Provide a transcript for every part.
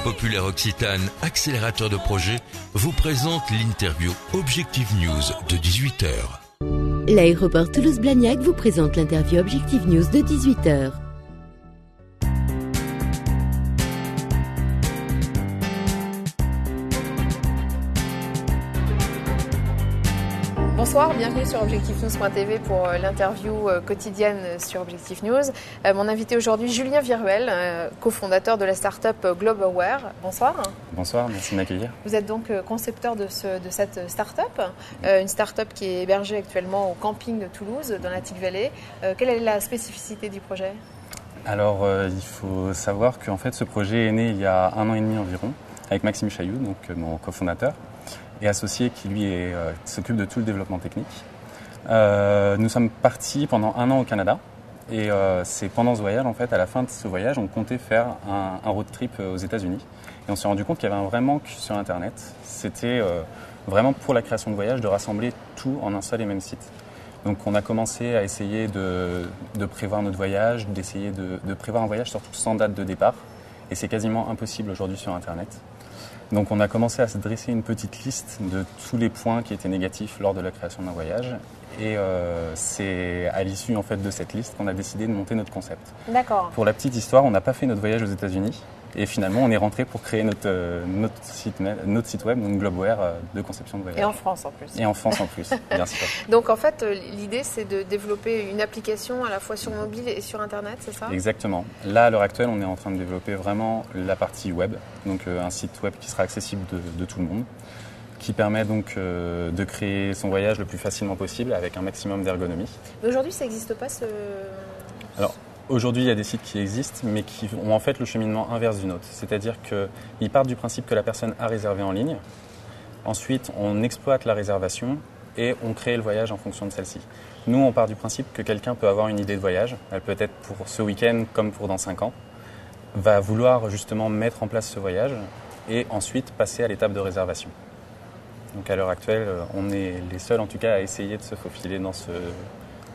populaire Occitane, accélérateur de projet, vous présente l'interview Objectif News de 18h. L'aéroport Toulouse-Blagnac vous présente l'interview Objectif News de 18h. Bonsoir, bienvenue sur objectifnews.tv pour l'interview quotidienne sur Objectif News. Mon invité aujourd'hui, Julien Viruel, cofondateur de la start-up Globalware. Bonsoir. Bonsoir, merci de m'accueillir. Vous êtes donc concepteur de cette start-up, une start-up qui est hébergée actuellement au camping de Toulouse, dans la Tic Valley. Quelle est la spécificité du projet ? Alors, il faut savoir qu'en fait, ce projet est né il y a 1 an et demi environ, avec Maxime Chailloux, donc mon cofondateur, et associé qui lui s'occupe de tout le développement technique. Nous sommes partis pendant 1 an au Canada et c'est pendant ce voyage, en fait, à la fin de ce voyage, on comptait faire un road trip aux États-Unis et on s'est rendu compte qu'il y avait un vrai manque sur Internet. C'était vraiment pour la création de voyage de rassembler tout en un seul et même site. Donc on a commencé à essayer de prévoir notre voyage, d'essayer de prévoir un voyage surtout sans date de départ et c'est quasiment impossible aujourd'hui sur Internet. Donc on a commencé à se dresser une petite liste de tous les points qui étaient négatifs lors de la création d'un voyage. Et c'est à l'issue en fait, de cette liste qu'on a décidé de monter notre concept. D'accord. Pour la petite histoire, on n'a pas fait notre voyage aux États-Unis. Et finalement, on est rentré pour créer notre site web, donc Globalware, de conception de voyage. Et en France en plus. Et en France en plus, bien sûr. Donc en fait, l'idée c'est de développer une application à la fois sur mobile et sur Internet, c'est ça ? Exactement. Là, à l'heure actuelle, on est en train de développer vraiment la partie web, donc un site web qui sera accessible de tout le monde, qui permet donc de créer son voyage le plus facilement possible avec un maximum d'ergonomie. Mais aujourd'hui, ça n'existe pas ce... Alors, aujourd'hui, il y a des sites qui existent, mais qui ont en fait le cheminement inverse du nôtre. C'est-à-dire qu'ils partent du principe que la personne a réservé en ligne. Ensuite, on exploite la réservation et on crée le voyage en fonction de celle-ci. Nous, on part du principe que quelqu'un peut avoir une idée de voyage. Elle peut être pour ce week-end comme pour dans 5 ans. Va vouloir justement mettre en place ce voyage et ensuite passer à l'étape de réservation. Donc à l'heure actuelle, on est les seuls en tout cas à essayer de se faufiler dans ce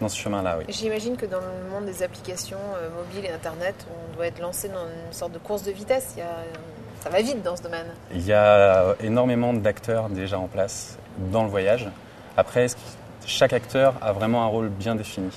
chemin-là, oui. J'imagine que dans le monde des applications mobiles et Internet, on doit être lancé dans une sorte de course de vitesse. Ça va vite dans ce domaine. Il y a énormément d'acteurs déjà en place dans le voyage. Après, chaque acteur a vraiment un rôle bien défini.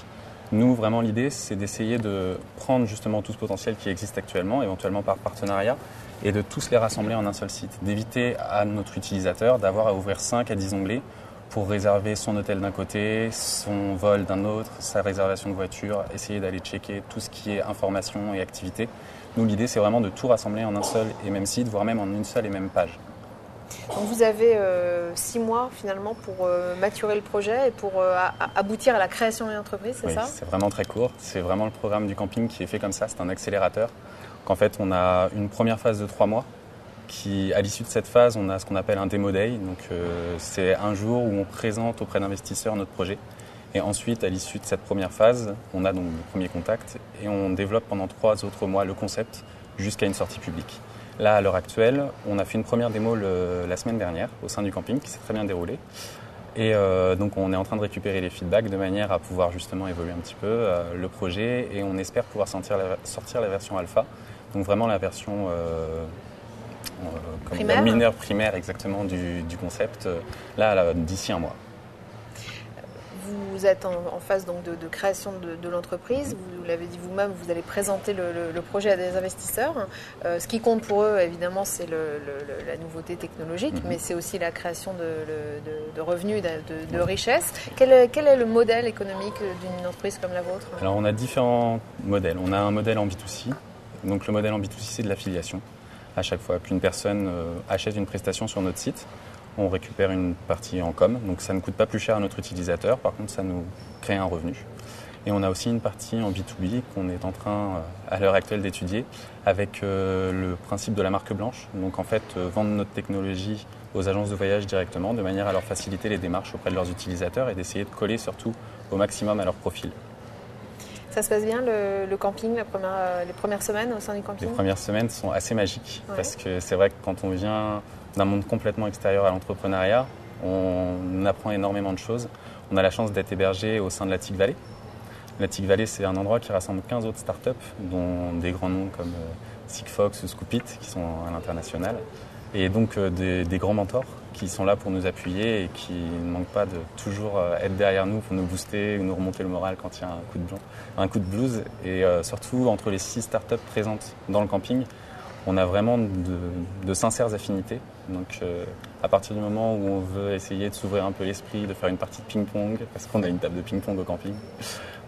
Nous, vraiment, l'idée, c'est d'essayer de prendre justement tout ce potentiel qui existe actuellement, éventuellement par partenariat, et de tous les rassembler en un seul site. D'éviter à notre utilisateur d'avoir à ouvrir 5 à 10 onglets pour réserver son hôtel d'un côté, son vol d'un autre, sa réservation de voiture, essayer d'aller checker tout ce qui est information et activité. Nous, l'idée, c'est vraiment de tout rassembler en un seul et même site, voire même en une seule et même page. Donc vous avez 6 mois finalement pour maturer le projet et pour aboutir à la création d'une entreprise, c'est ça ? Oui, c'est vraiment très court. C'est vraiment le programme du camping qui est fait comme ça, c'est un accélérateur. En fait, on a une première phase de 3 mois. À l'issue de cette phase, on a ce qu'on appelle un Demo Day. Donc, c'est un jour où on présente auprès d'investisseurs notre projet. Et ensuite, à l'issue de cette première phase, on a donc le premier contact et on développe pendant 3 autres mois le concept jusqu'à une sortie publique. Là, à l'heure actuelle, on a fait une première démo la semaine dernière au sein du camping qui s'est très bien déroulée. Et donc, on est en train de récupérer les feedbacks de manière à pouvoir justement évoluer un petit peu le projet et on espère pouvoir sortir la version alpha. Donc, vraiment la version... mineure primaire exactement du concept, là d'ici 1 mois. Vous êtes en phase donc de création de l'entreprise, vous l'avez dit vous-même, vous allez présenter le projet à des investisseurs. Ce qui compte pour eux, évidemment, c'est la nouveauté technologique, mais c'est aussi la création de revenus, de richesses. Quel est le modèle économique d'une entreprise comme la vôtre ? Alors on a différents modèles. On a un modèle en B2C, donc le modèle en B2C c'est de l'affiliation. À chaque fois qu'une personne achète une prestation sur notre site, on récupère une partie en com, donc ça ne coûte pas plus cher à notre utilisateur, par contre ça nous crée un revenu. Et on a aussi une partie en B2B qu'on est en train à l'heure actuelle d'étudier avec le principe de la marque blanche, donc en fait vendre notre technologie aux agences de voyage directement de manière à leur faciliter les démarches auprès de leurs utilisateurs et d'essayer de coller surtout au maximum à leur profil. Ça se passe bien le camping, les premières semaines au sein du camping ? Les premières semaines sont assez magiques parce que c'est vrai que quand on vient d'un monde complètement extérieur à l'entrepreneuriat, on apprend énormément de choses. On a la chance d'être hébergé au sein de la Tic Valley. La Tic Valley, c'est un endroit qui rassemble 15 autres startups, dont des grands noms comme Sigfox ou Scoopit qui sont à l'international. Et donc des grands mentors qui sont là pour nous appuyer et qui ne manquent pas de toujours être derrière nous pour nous booster ou nous remonter le moral quand il y a un coup de blues. Et surtout, entre les 6 startups présentes dans le camping, on a vraiment de sincères affinités. Donc à partir du moment où on veut essayer de s'ouvrir un peu l'esprit, de faire une partie de ping-pong, parce qu'on a une table de ping-pong au camping,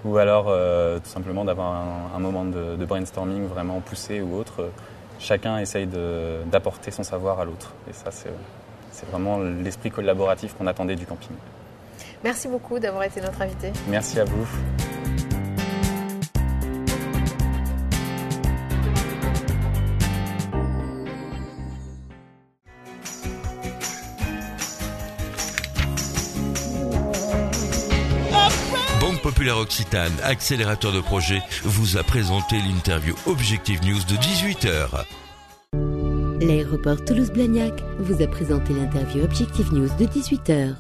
ou alors tout simplement d'avoir un moment de brainstorming vraiment poussé ou autre, chacun essaye d'apporter son savoir à l'autre. Et ça, c'est vraiment l'esprit collaboratif qu'on attendait du camping. Merci beaucoup d'avoir été notre invité. Merci à vous. Banque Populaire Occitane, accélérateur de projet, vous a présenté l'interview Objectif News de 18h. L'aéroport Toulouse-Blagnac vous a présenté l'interview Objectif News de 18h.